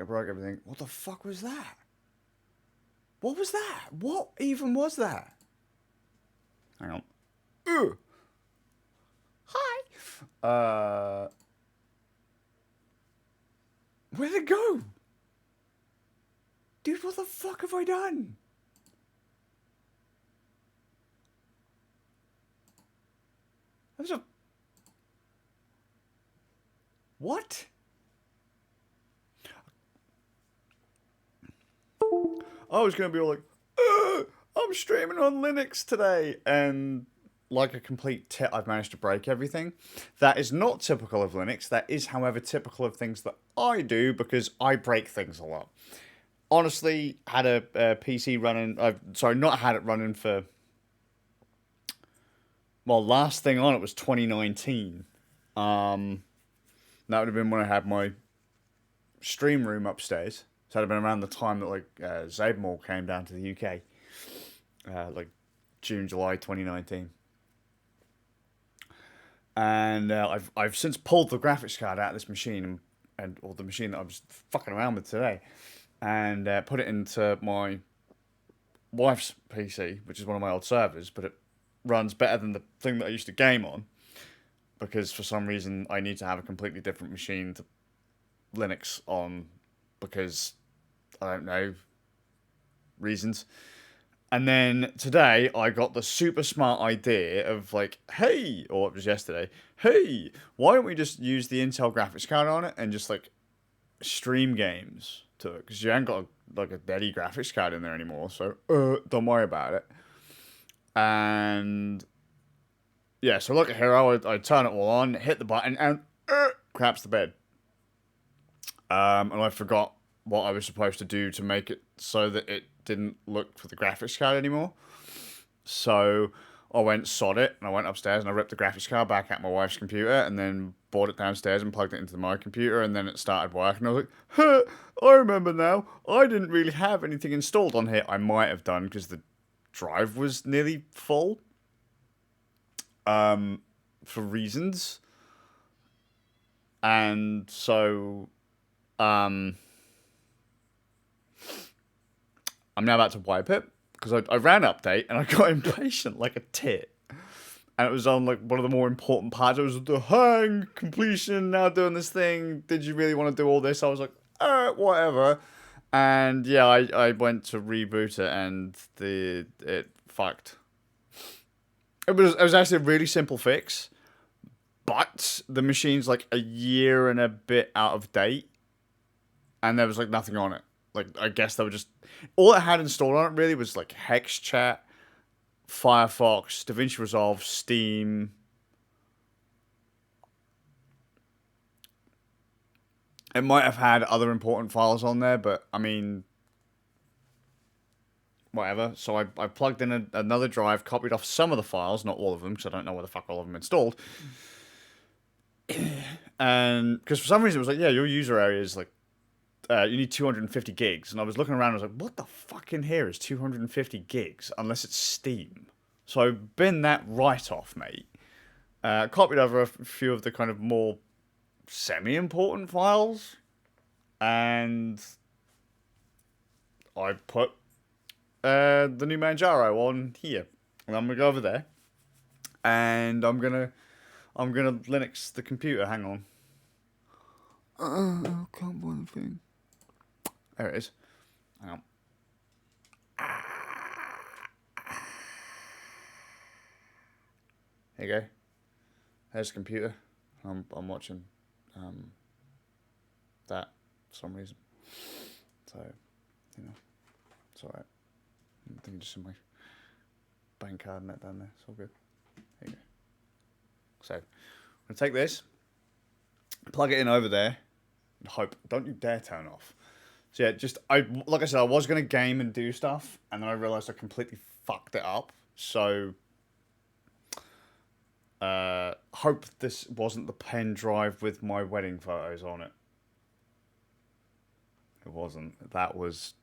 think I broke everything. What the fuck was that? What was that? What even was that? Hang on. Ugh. Hi. Where'd it go? Dude, what the fuck have I done? That was a... What? I was going to be all like, I'm streaming on Linux today. And like a complete tit, I've managed to break everything. That is not typical of Linux. That is, however, typical of things that I do because I break things a lot. Honestly, had a PC running. Sorry, not had it running for... Well, last thing on it was 2019. That would have been when I had my stream room upstairs. So that'd have been around the time that like Zabemore came down to the UK, like June, July 2019. And I've since pulled the graphics card out of this machine or the machine that I was fucking around with today, and put it into my wife's PC, which is one of my old servers, but it runs better than the thing that I used to game on, because for some reason I need to have a completely different machine to Linux on, because I don't know reasons. And then today I got the super smart idea of like, hey, or it was yesterday, hey, why don't we just use the Intel graphics card on it and just like stream games to it? Because you ain't got like a daddy graphics card in there anymore, so don't worry about it. And yeah, so look at here, I turn it all on, hit the button, and craps the bed. And I forgot what I was supposed to do to make it so that it didn't look for the graphics card anymore. So I went sod it, and I went upstairs and I ripped the graphics card back out my wife's computer, and then brought it downstairs and plugged it into my computer, and then it started working. I was like, huh, I remember now. I didn't really have anything installed on here. I might have done because the drive was nearly full. For reasons. And so I'm now about to wipe it because I ran update and I got impatient like a tit. And it was on like one of the more important parts. It was the hang completion, now doing this thing. Did you really want to do all this? I was like, whatever. And yeah, I went to reboot it and it fucked. It was actually a really simple fix, but the machine's like a year and a bit out of date, and there was like nothing on it. Like I guess they were just all it had installed on it really was like HexChat, Firefox, DaVinci Resolve, Steam. It might have had other important files on there, but I mean, whatever. So I plugged in another drive, copied off some of the files, not all of them, because I don't know where the fuck all of them installed. And because for some reason it was like, yeah, your user area is like, you need 250 gigs. And I was looking around and I was like, what the fuck in here is 250 gigs? Unless it's Steam. So I bin that right off, mate. Copied over a few of the kind of more semi-important files. And I put the new Manjaro on here. And I'm going to go over there. And I'm gonna Linux the computer. Hang on. I can't find the thing. There it is. Hang on. Here you go. There's the computer. I'm watching that for some reason. So, you know, it's alright. I think just in my bank card and that down there. It's all good. There you go. So, I'm going to take this, plug it in over there, and hope. Don't you dare turn off. So yeah, like I said, I was going to game and do stuff, and then I realised I completely fucked it up. So, hope this wasn't the pen drive with my wedding photos on it. It wasn't. That was...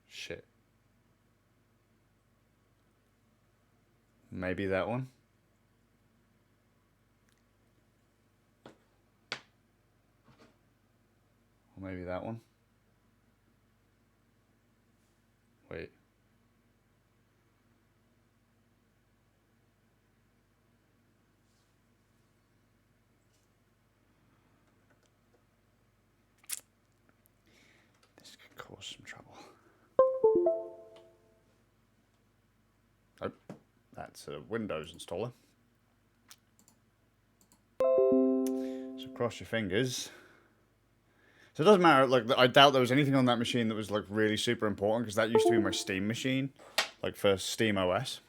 shit. maybe that one. Or maybe that one. Wait. This could cause some trouble. Oh, that's a Windows installer. So cross your fingers. So it doesn't matter, like, I doubt there was anything on that machine that was, like, really super important, because that used to be my Steam machine, like, for Steam OS.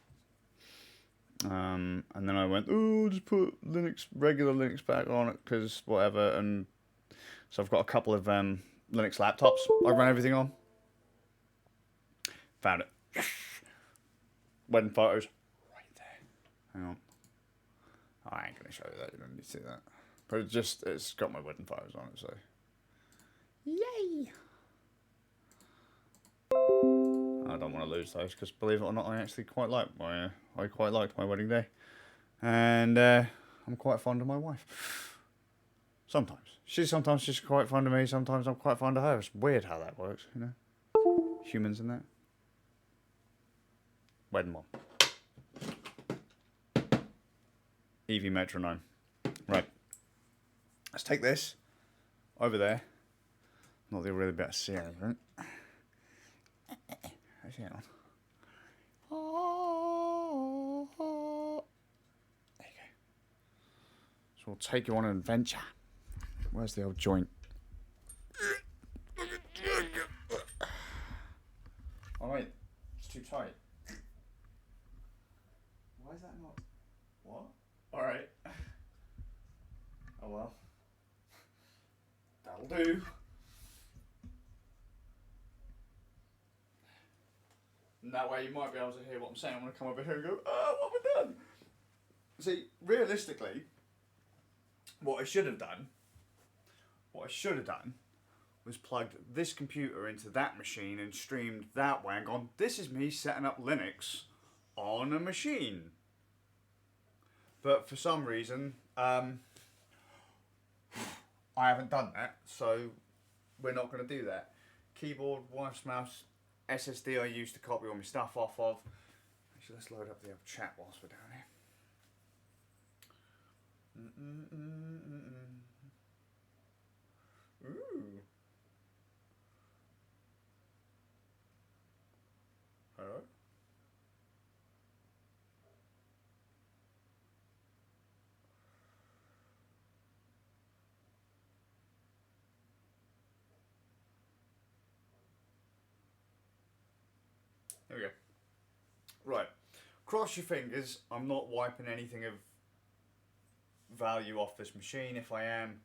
And then I went, oh, just put Linux, regular Linux back on it, because whatever, and so I've got a couple of Linux laptops I run everything on. Found it. Wedding photos. Right there. Hang on. Oh, I ain't going to show you that, you don't need to see that. But it's got my wedding photos on it, so... Yay! I don't want to lose those because, believe it or not, I actually quite like I quite liked my wedding day, and I'm quite fond of my wife. Sometimes she's quite fond of me. Sometimes I'm quite fond of her. It's weird how that works, you know. Humans and that. Wedding one. Evie metronome. Right. Let's take this over there. Not that you'll really be able to see anything. Hang on. There you go. So we'll take you on an adventure. Where's the old joint? Oh wait, it's too tight. Why is that not? What? Alright. Oh well. That'll do. And that way you might be able to hear what I'm saying. I'm going to come over here and go, oh, what have we done? See, realistically, what I should have done was plugged this computer into that machine and streamed that way and gone, this is me setting up Linux on a machine. But for some reason, I haven't done that, so we're not going to do that. Keyboard, wife's mouse, SSD I use to copy all my stuff off of. Actually, let's load up the chat whilst we're down here. Ooh. Hello? There we go. Right. Cross your fingers. I'm not wiping anything of value off this machine. If I am,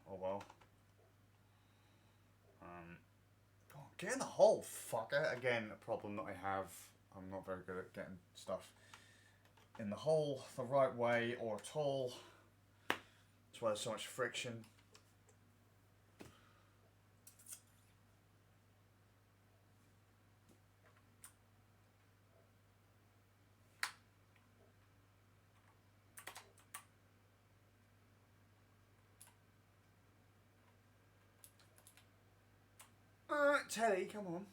oh well. Oh, get in the hole, fucker. Again, a problem that I have. I'm not very good at getting stuff in the hole the right way or at all. That's why there's so much friction. Telly, come on.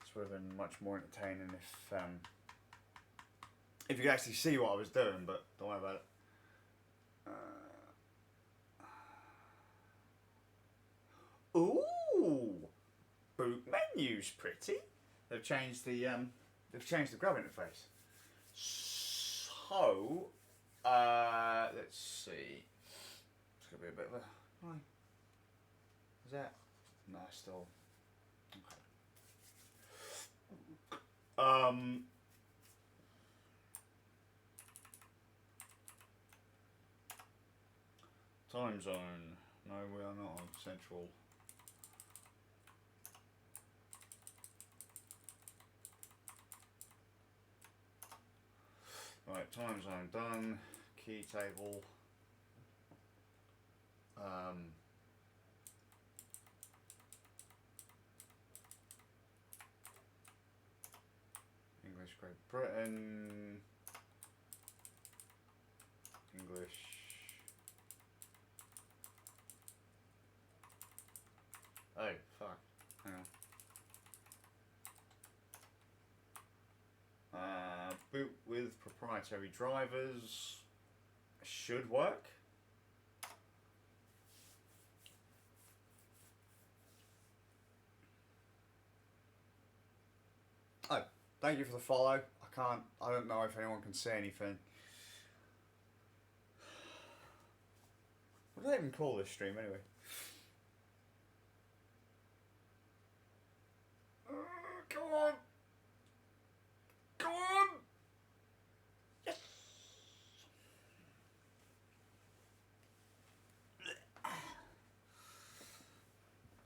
This would have been much more entertaining if you could actually see what I was doing, but don't worry about it. Ooh, boot menu's pretty. They've changed the grub interface. So. Let's see. It's gonna be a bit of a. Hi. Is that? No, still. Okay. Time zone. No, we are not on central. Right, time zone done. Key table. Great Britain, English. Oh, fuck. Hang on. Boot with proprietary drivers. Should work. Oh, thank you for the follow. I don't know if anyone can say anything. What do they even call this stream anyway? Come on! Come on! Yes!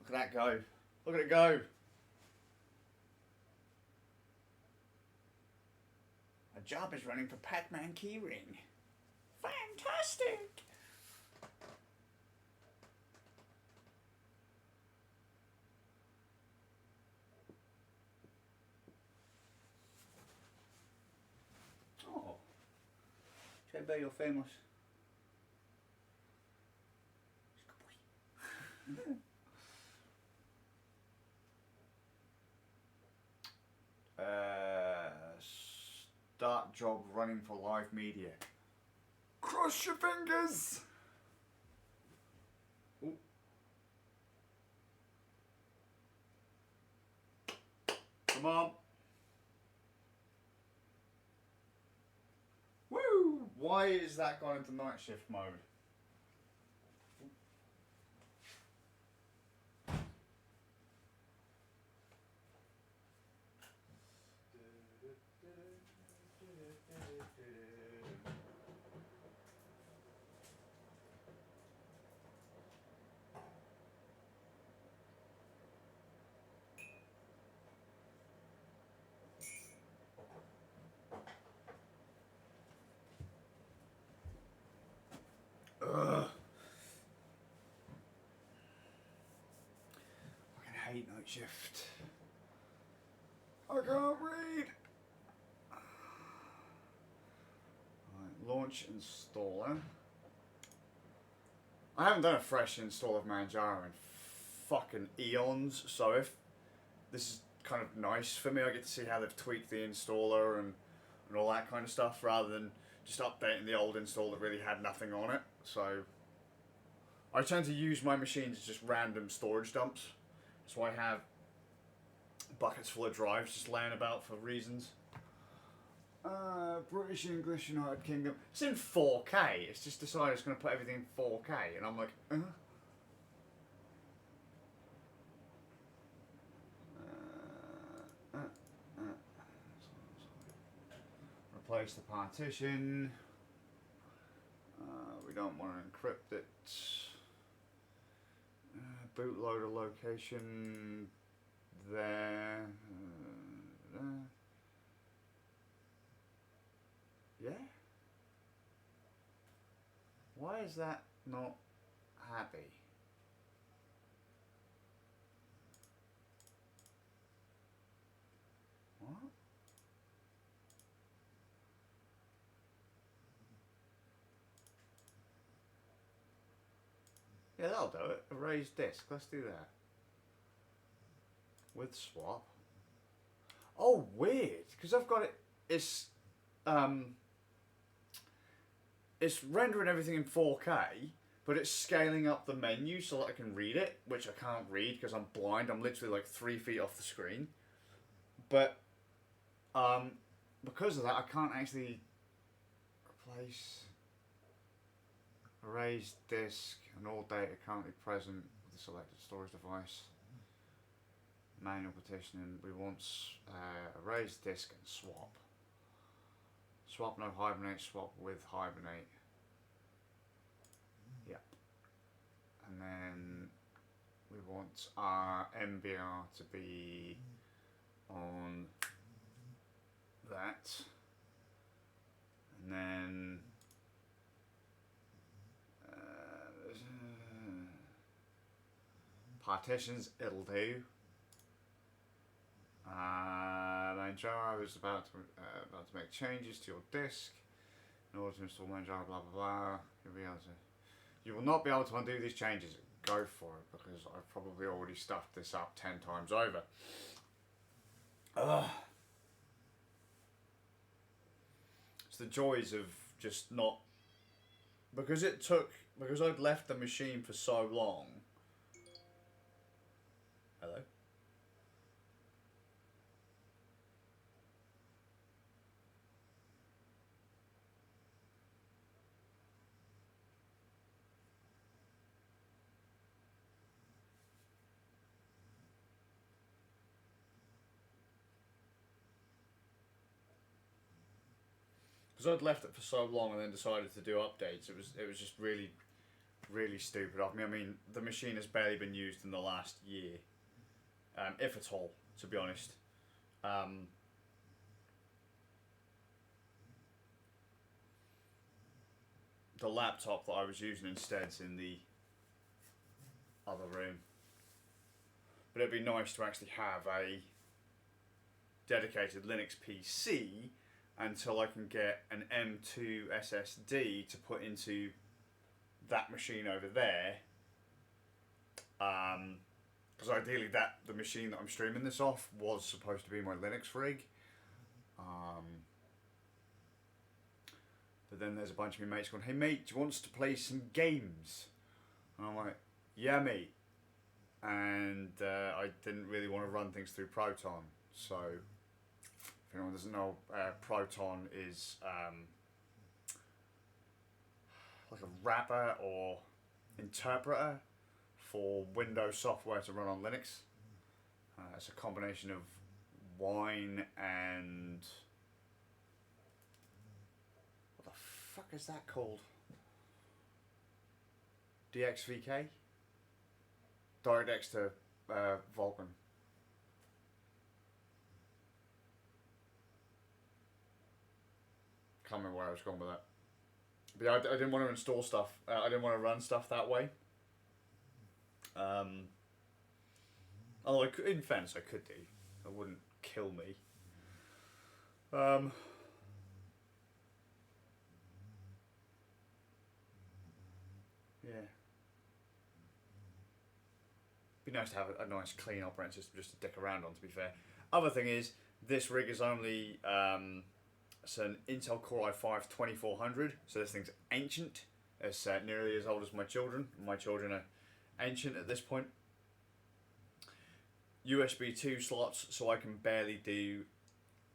Look at that go. Look at it go. A job is running for Pac-Man keyring. Fantastic! Oh. JB, you're famous. Good boy. Start job running for live media. Cross your fingers! Ooh. Come on. Woo! Why is that gone into night shift mode? Ugh. I hate night shift. I can't read. Right, launch installer. I haven't done a fresh install of Manjaro in fucking eons, so if this is kind of nice for me, I get to see how they've tweaked the installer and all that kind of stuff, rather than just updating the old install that really had nothing on it. So I tend to use my machines as just random storage dumps. So I have buckets full of drives just laying about for reasons. British, English, United Kingdom. It's in 4K. It's just decided it's going to put everything in 4K. And I'm like, Replace the partition. We don't want to encrypt it. Bootloader location there. There. Yeah? Why is that not happy? What? Yeah, that'll do it. Erase disk. Let's do that. With swap. Oh, weird. Because I've got it. It's rendering everything in 4K, but it's scaling up the menu so that I can read it, which I can't read because I'm blind. I'm literally like 3 feet off the screen. But because of that, I can't actually replace, erase disk and all data currently present with the selected storage device. Manual partitioning. We want erase disk and swap. Swap no hibernate, swap with hibernate. Yep. And then we want our MBR to be on that. And then partitions, it'll do. Manjaro is about to make changes to your disk in order to install Manjaro, blah blah blah. You will not be able to undo these changes. Go for it, because I've probably already stuffed this up 10 times over. It's the joys of just not, because I'd left the machine for so long. Hello? Because I'd left it for so long and then decided to do updates, it was just really, really stupid of me. I mean, the machine has barely been used in the last year, if at all, to be honest. The laptop that I was using instead's in the other room. But it'd be nice to actually have a dedicated Linux PC until I can get an M2 SSD to put into that machine over there. Because ideally the machine that I'm streaming this off was supposed to be my Linux rig. But then there's a bunch of my mates going, "Hey mate, do you want us to play some games?" And I'm like, "Yeah mate." And I didn't really want to run things through Proton, so if anyone doesn't know, Proton is like a wrapper or interpreter for Windows software to run on Linux. It's a combination of Wine and what the fuck is that called? DXVK? DirectX to Vulkan. Can't remember where I was going with that. But yeah, I didn't want to install stuff. I didn't want to run stuff that way. Although in fairness, I could do. It wouldn't kill me. Yeah. Be nice to have a nice clean operating system just to dick around on, to be fair. Other thing is, this rig is only it's an Intel Core i5-2400, so this thing's ancient. It's nearly as old as my children. My children are ancient at this point. USB 2 slots, so I can barely do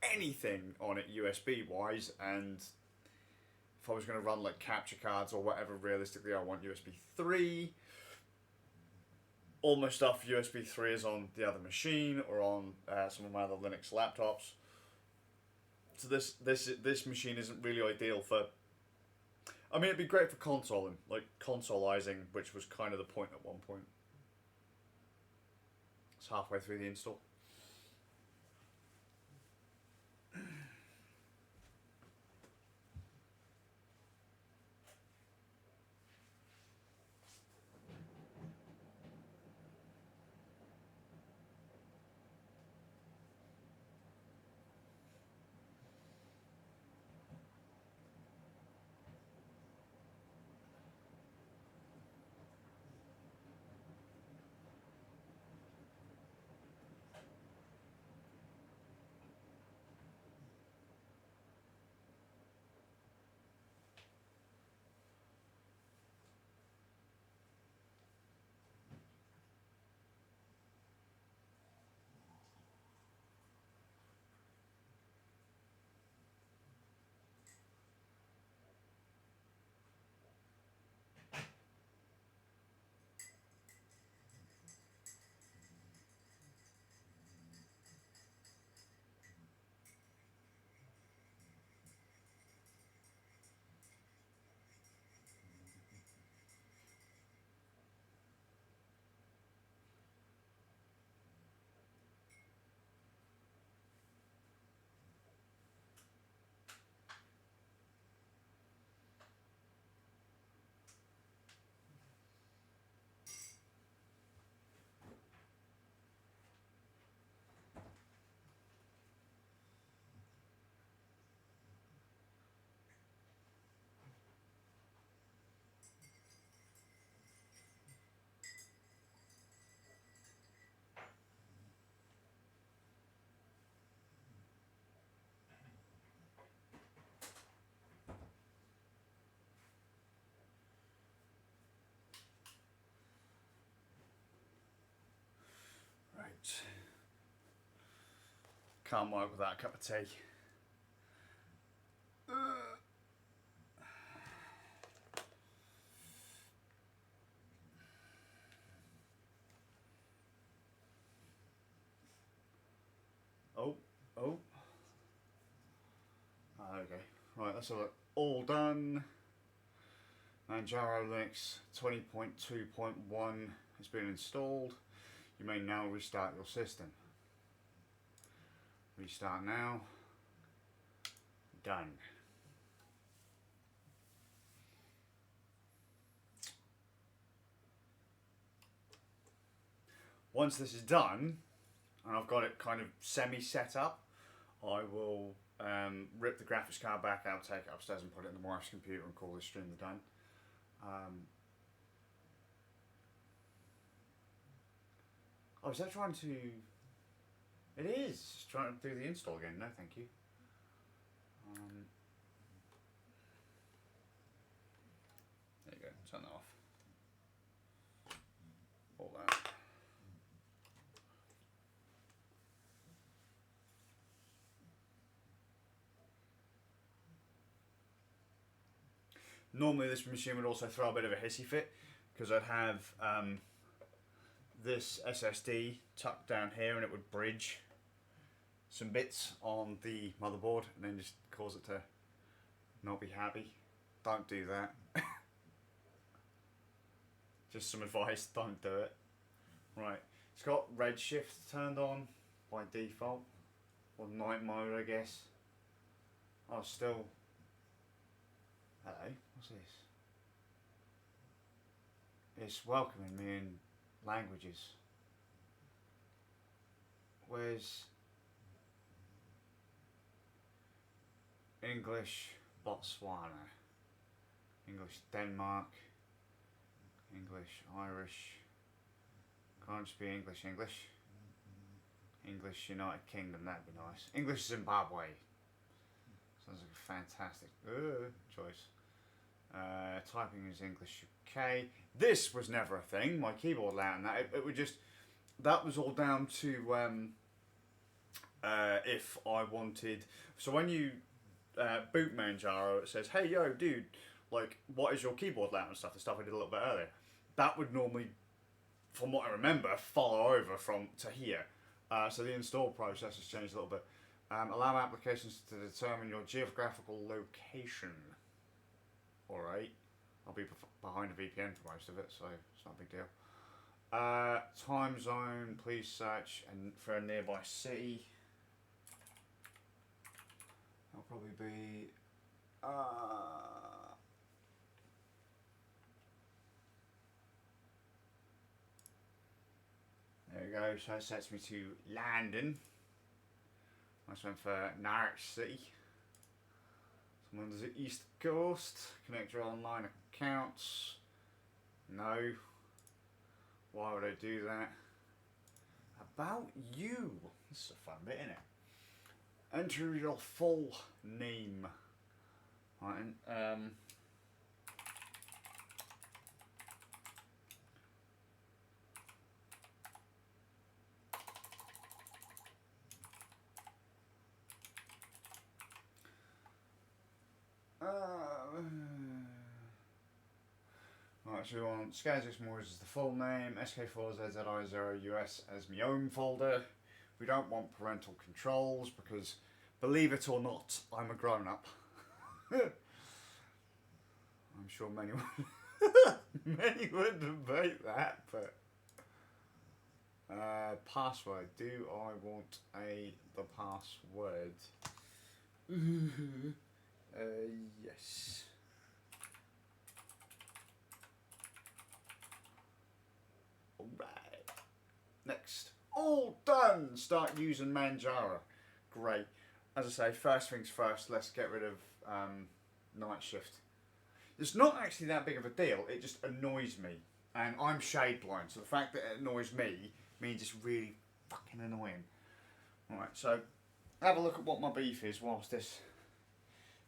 anything on it USB wise, and if I was going to run like capture cards or whatever, realistically I want USB 3. All my stuff USB 3 is on the other machine or on some of my other Linux laptops. So this machine isn't really ideal for. I mean, it'd be great for consoling, like consoleizing, which was kind of the point at one point. It's halfway through the install. Can't work without a cup of tea. Oh. Okay. Right, that's all done. Manjaro Linux 20.2.1 has been installed. You may now restart your system. Restart now. Done. Once this is done, and I've got it kind of semi-set up, I will rip the graphics card back out, take it upstairs and put it in the wife's computer and call this stream done. Oh, is that trying to... It is! It's trying to do the install again. No, thank you. There you go. Turn that off. All that. Normally this machine would also throw a bit of a hissy fit because I'd have this SSD tucked down here and it would bridge some bits on the motherboard and then just cause it to not be happy. Don't do that. Just some advice, don't do it. Right, it's got redshift turned on by default, or night mode I guess. Oh, still... Hello, what's this? It's welcoming me in languages. Where's English Botswana, English Denmark, English Irish, can't just be English English United Kingdom, that'd be nice. English Zimbabwe. Sounds like a fantastic choice. Typing is English UK. This was never a thing. My keyboard layout and that it would just, that was all down to if I wanted. So when you boot Manjaro, it says, "Hey yo, dude, like, what is your keyboard layout and stuff?" The stuff I did a little bit earlier. That would normally, from what I remember, follow over from to here. So the install process has changed a little bit. Allow applications to determine your geographical location. Alright. I'll be behind a VPN for most of it, so it's not a big deal. Time zone, please search for a nearby city. That'll probably be... there we go, so it sets me to London. Nice one for Norwich City. Someone does the East Coast. Connect your online accounts. No. Why would I do that? About you. This is a fun bit, isn't it? Enter your full name. Right, right, so we want Skazix Moors as the full name, SK4ZZI0US as my own folder. We don't want parental controls because, believe it or not, I'm a grown-up. I'm sure many would debate that, but... password. Do I want the password? Yes. Alright. Next. All done! Start using Manjaro. Great. As I say, first things first, let's get rid of night shift. It's not actually that big of a deal, it just annoys me. And I'm shade blind, so the fact that it annoys me means it's really fucking annoying. Alright, so have a look at what my beef is whilst this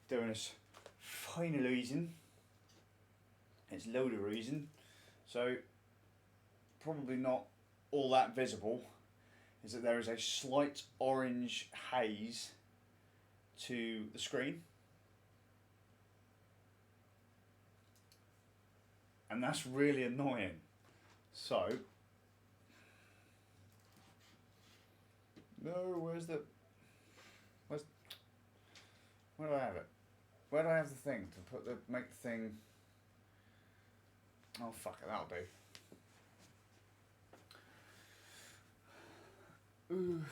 doing this finalising. It's loader reason. So probably not all that visible. is that there is a slight orange haze to the screen. And that's really annoying. So, no, where do I have it? Where do I have the thing to make the thing? Oh fuck it, that'll do. Ooh.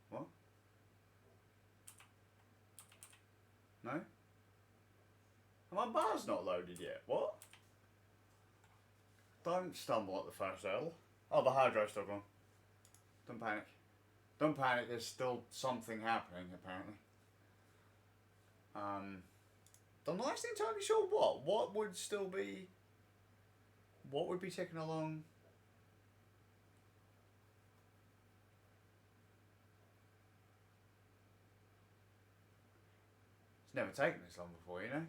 What? No? My bar's not loaded yet. What? Don't stumble at the first hurdle. Oh, the hard drive's still gone. Don't panic. Don't panic, there's still something happening, apparently. I'm not entirely sure what. What would be ticking along? It's never taken this long before, you know?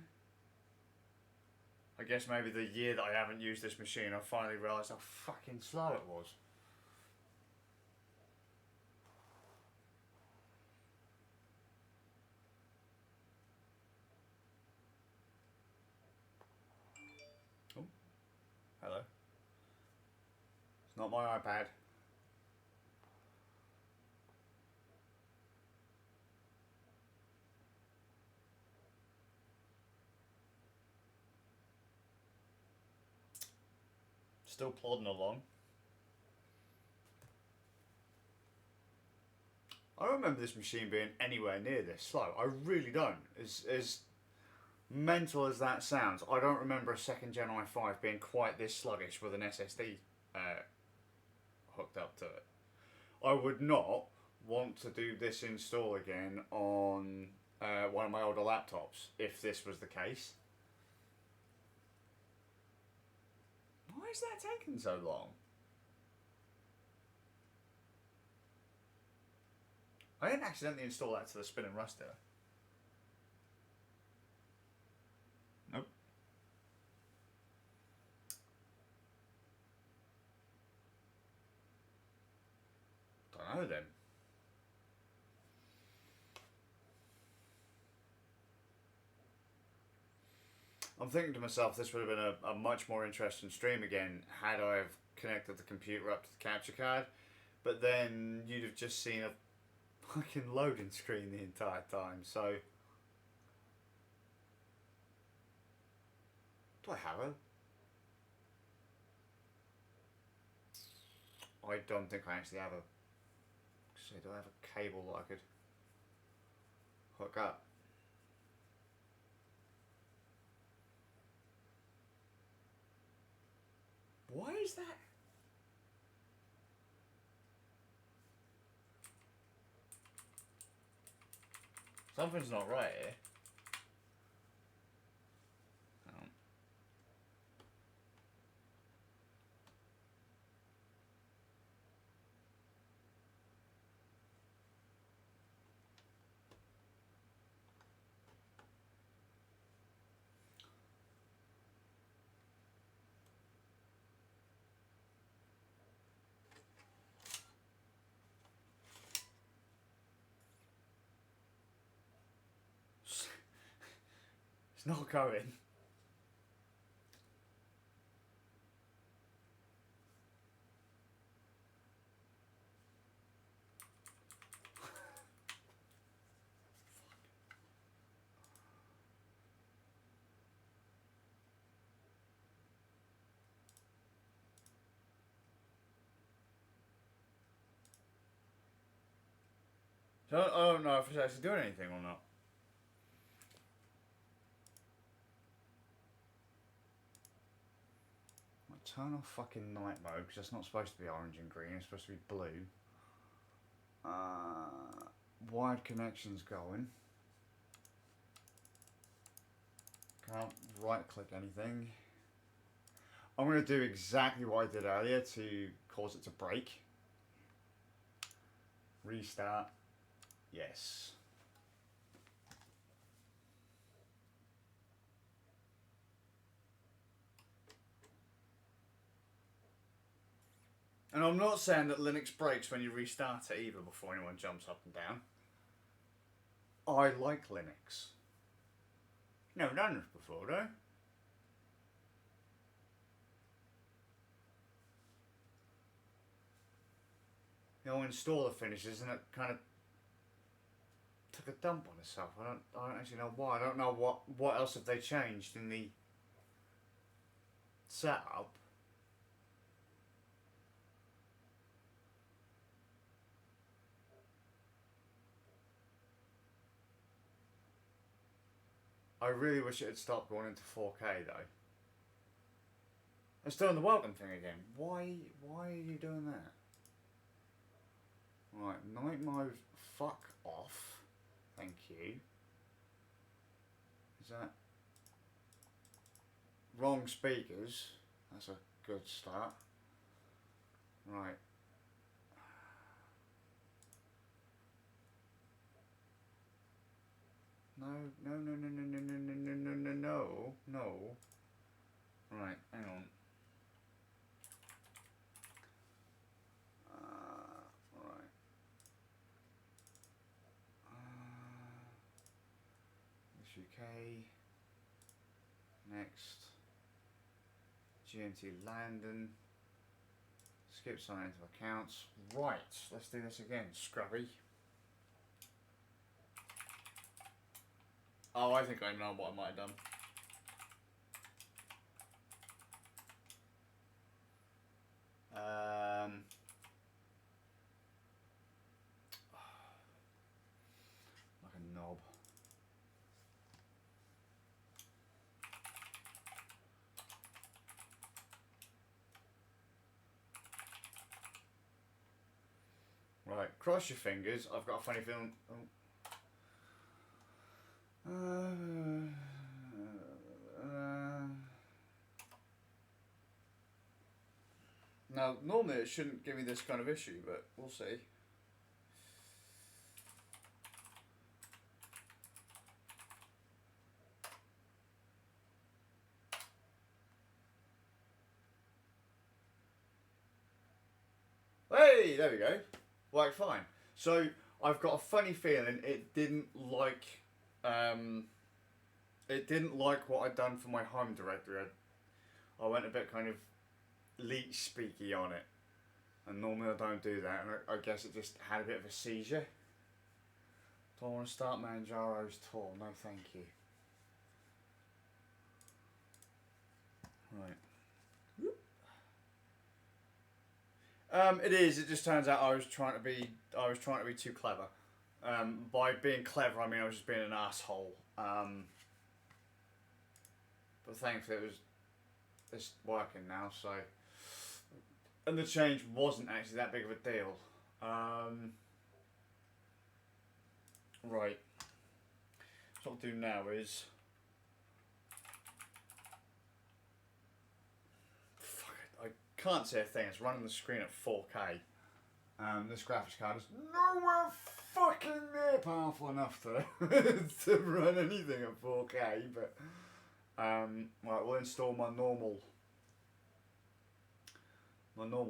I guess maybe the year that I haven't used this machine, I finally realised how fucking slow it was. Oh, hello. It's not my iPad. Still plodding along. I don't remember this machine being anywhere near this slow. I really don't. As mental as that sounds, I don't remember a second gen i5 being quite this sluggish with an SSD hooked up to it. I would not want to do this install again on one of my older laptops if this was the case. Why is that taking so long? I didn't accidentally install that to the spin and rust there. Nope. Don't know then. I'm thinking to myself, this would have been a much more interesting stream again had I have connected the computer up to the capture card, but then you'd have just seen a fucking loading screen the entire time. So, do I have a? I don't think I actually have a. So do I have a cable that I could hook up? Why is that? Something's not right here. Oh. It's not going. So I don't know if it's actually doing anything or not. I'll turn off fucking night mode because it's not supposed to be orange and green, it's supposed to be blue. Wired connections going. Can't right click anything. I'm going to do exactly what I did earlier to cause it to break. Restart. Yes. And I'm not saying that Linux breaks when you restart it either before anyone jumps up and down. I like Linux. Never done this before, though. The old installer finishes and it kind of took a dump on itself. I don't actually know why. I don't know what else have they changed in the setup. I really wish it had stopped going into 4K though. It's doing the welcome thing again. Why are you doing that? Right, night mode, fuck off. Thank you. Is that wrong speakers? That's a good start. Right. No. Right, hang on. Right. This UK. Next. GMT London. Skip sign into accounts. Right, let's do this again, Scrubby. Oh, I think I know what I might have done. Like a knob. Right, cross your fingers. I've got a funny feeling. Oh. Now, normally it shouldn't give me this kind of issue, but we'll see. Hey, there we go. Worked fine. So I've got a funny feeling it didn't like what I'd done for my home directory. I went a bit kind of leech speaky on it, and normally I don't do that, and I guess it just had a bit of a seizure. Do I want to start Manjaro's tour? No, thank you. Right. It is. It just turns out I was trying to be too clever. By being clever, I mean I was just being an asshole. But thankfully it's working now. So, and the change wasn't actually that big of a deal. Right. So what I'll do now is. Can't see a thing. It's running the screen at 4K. This graphics card is nowhere fucking near powerful enough to to run anything at 4K. But right, we'll install my normal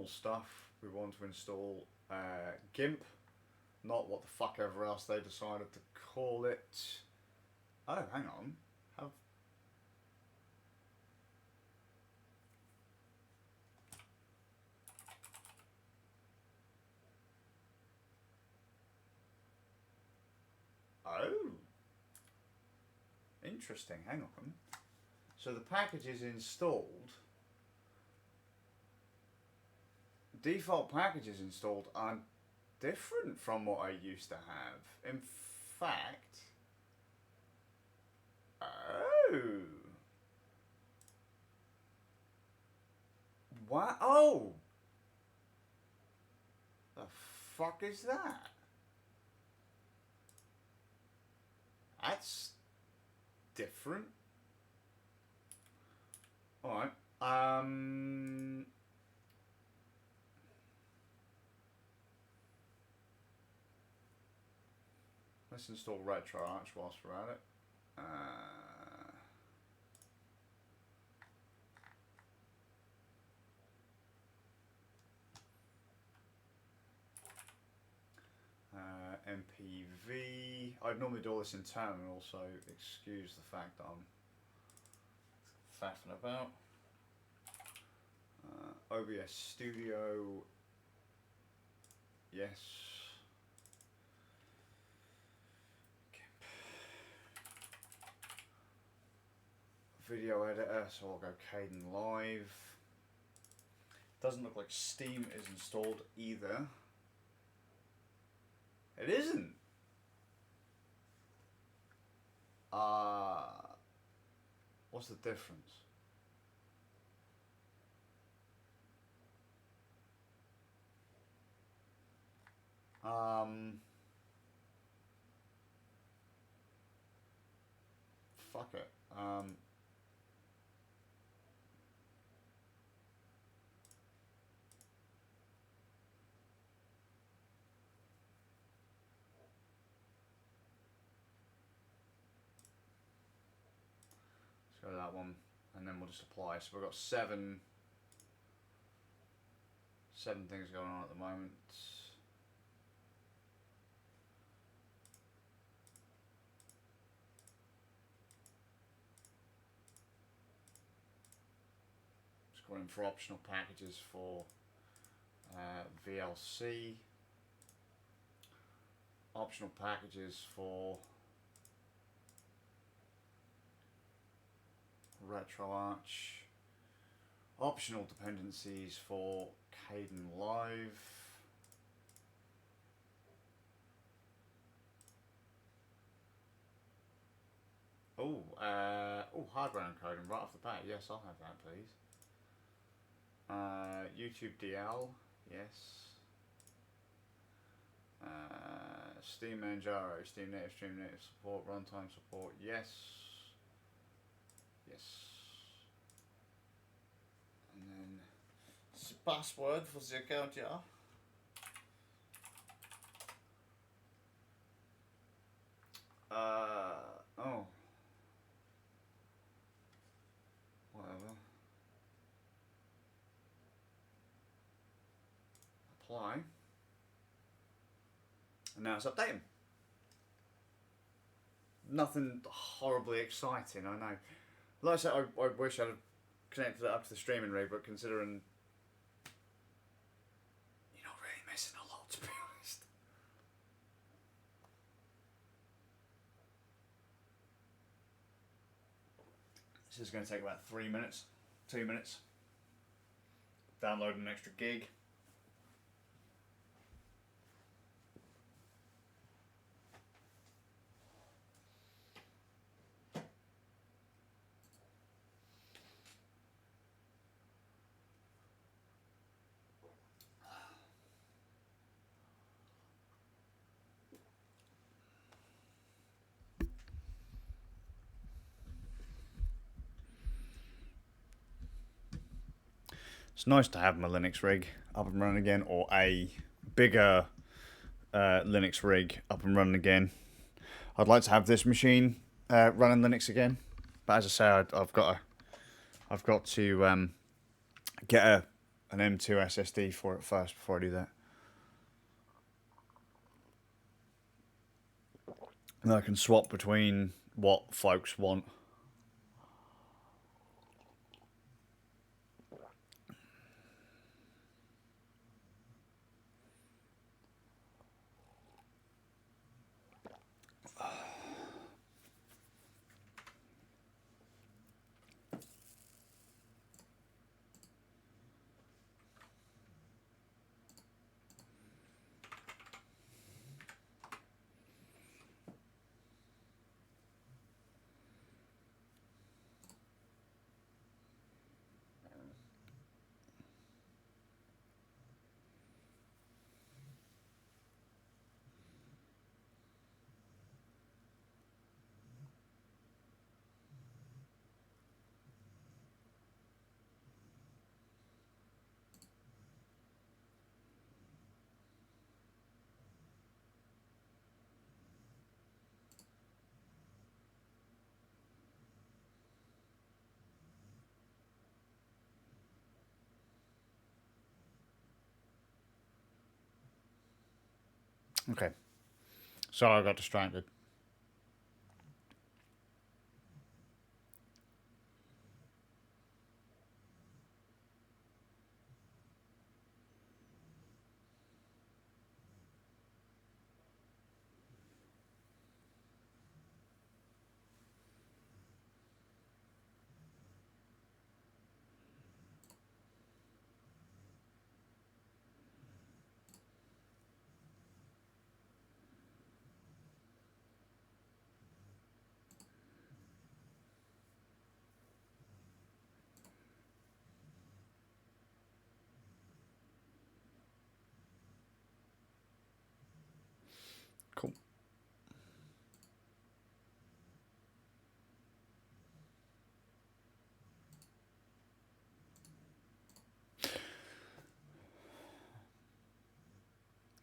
stuff. We want to install GIMP, not what the fuck ever else they decided to call it. Oh, hang on. Oh, interesting. Hang on. So the packages installed, default packages installed are different from what I used to have. In fact, oh, what? Oh, the fuck is that? That's different. Alright. Let's install RetroArch whilst we're at it. TV. I'd normally do all this internal, so excuse the fact that I'm faffing about. OBS Studio. Yes. Video editor, so I'll go Caden Live. Doesn't look like Steam is installed either. It isn't. What's the difference? Fuck it. Let's go to that one, and then we'll just apply. So we've got seven things going on at the moment. Just going in for optional packages for VLC. Optional packages for RetroArch. Optional dependencies for Caden Live. Hardware encoding right off the bat. Yes, I'll have that, please. YouTube DL, yes. Steam Manjaro, Steam Native, Stream Native support, runtime support, yes. Yes. And then password for the account, yeah. Whatever. Apply. And now it's updating. Nothing horribly exciting, I know. Like I said, I wish I'd connected it up to the streaming rig, but considering you're not really missing a lot, to be honest. This is going to take about 3 minutes, 2 minutes. Download an extra gig. It's nice to have my Linux rig up and running again, or a bigger Linux rig up and running again. I'd like to have this machine running Linux again, but as I say, I've got to get an M2 SSD for it first before I do that. And I can swap between what folks want. Okay, Sorry, I got distracted. Cool.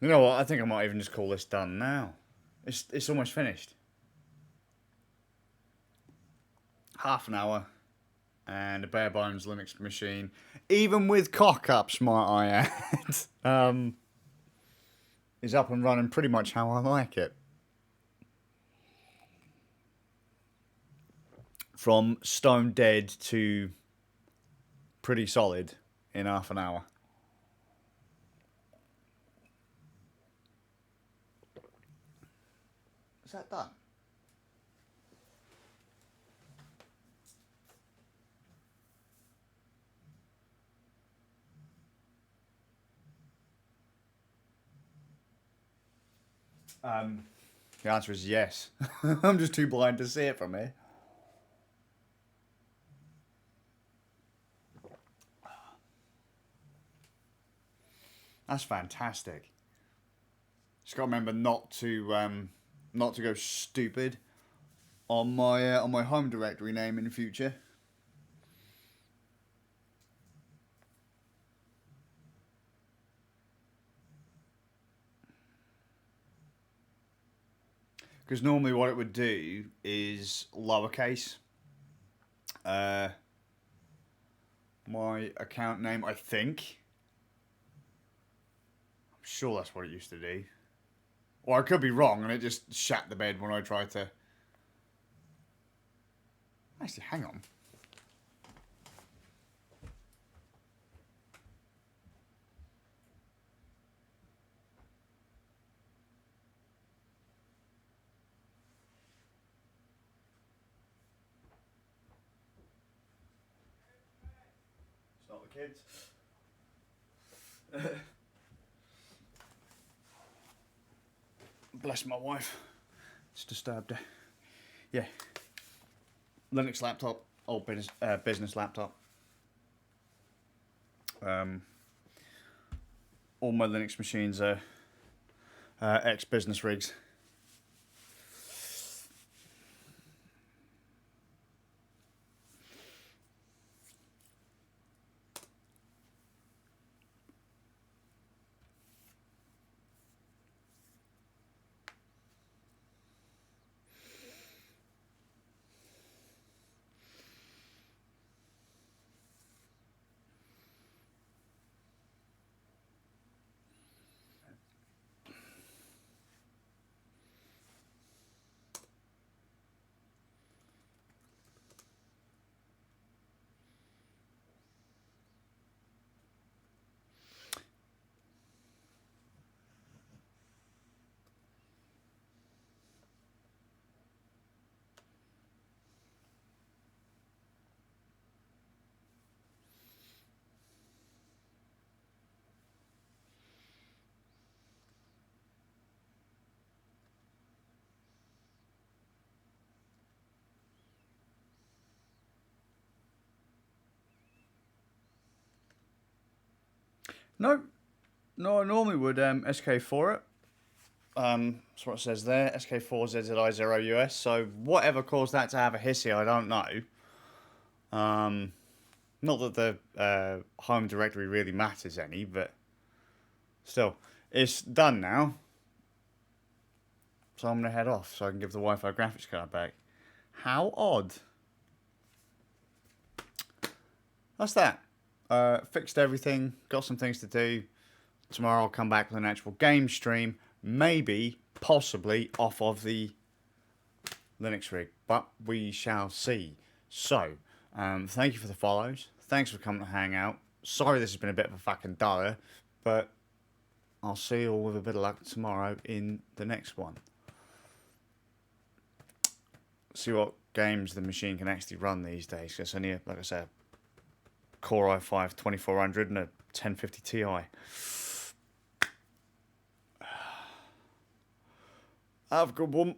You know what? I think I might even just call this done now. It's almost finished. Half an hour, and a bare bones Linux machine, even with cock-ups, might I add, is up and running pretty much how I like it. From stone dead to pretty solid in half an hour. Is that done? The answer is yes. I'm just too blind to see it from here. That's fantastic. Just got to remember not to go stupid on my home directory name in the future. Because normally what it would do is lowercase. My account name, I think. I'm sure that's what it used to do. Or I could be wrong and it just shat the bed when I tried to... Actually, hang on. It's not the kids. Bless my wife. It's disturbed her. Yeah. Linux laptop, old business laptop. All my Linux machines are ex-business rigs. No, I normally would SK4 it. That's what it says there, SK4ZZI0US. So whatever caused that to have a hissy, I don't know. Not that the home directory really matters any, but still, it's done now. So I'm going to head off so I can give the Wi-Fi graphics card back. How odd. That's that. Fixed everything, got some things to do. Tomorrow I'll come back with an actual game stream. Maybe possibly off of the Linux rig, but we shall see. So, thank you for the follows. Thanks for coming to hang out. Sorry this has been a bit of a fucking duller, but I'll see you all with a bit of luck tomorrow in the next one. See what games the machine can actually run these days. Because only, like I said, Core i5 2400 and a 1050 Ti. Have a good one.